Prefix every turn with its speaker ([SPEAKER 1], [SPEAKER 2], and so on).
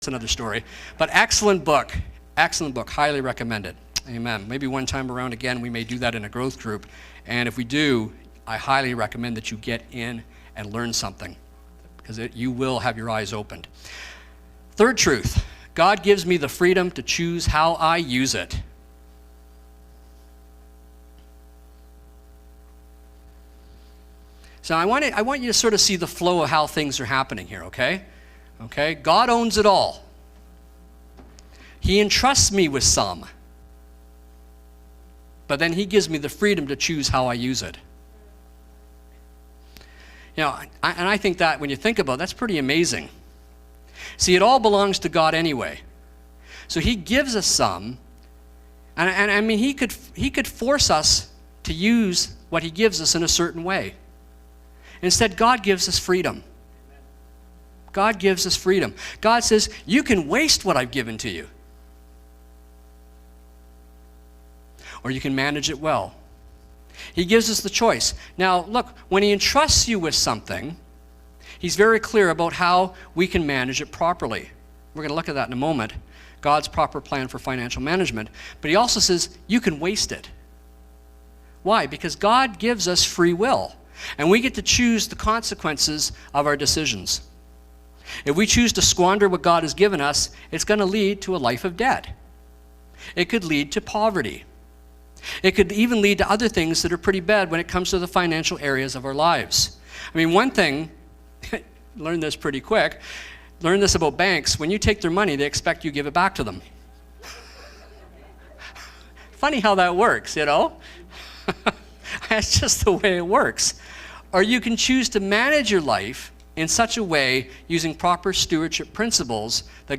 [SPEAKER 1] It's another story. But excellent book, highly recommended. Amen. Maybe one time around again, we may do that in a growth group. And if we do, I highly recommend that you get in and learn something, because you will have your eyes opened. Third truth, God gives me the freedom to choose how I use it. So I want you to sort of see the flow of how things are happening here, okay? Okay, God owns it all. He entrusts me with some. But then he gives me the freedom to choose how I use it. You know, and I think that when you think about it, that's pretty amazing. See, it all belongs to God anyway. So he gives us some, and I mean, he could force us to use what he gives us in a certain way. Instead, God gives us freedom. God gives us freedom. God says, you can waste what I've given to you. Or you can manage it well. He gives us the choice. Now, look, when he entrusts you with something, he's very clear about how we can manage it properly. We're going to look at that in a moment, God's proper plan for financial management. But he also says, you can waste it. Why? Because God gives us free will, and we get to choose the consequences of our decisions. If we choose to squander what God has given us, it's going to lead to a life of debt. It could lead to poverty. It could even lead to other things that are pretty bad when it comes to the financial areas of our lives. I mean, one thing, learn this pretty quick, learn this about banks. When you take their money, they expect you give it back to them. Funny how that works, you know? That's just the way it works. Or you can choose to manage your life in such a way using proper stewardship principles that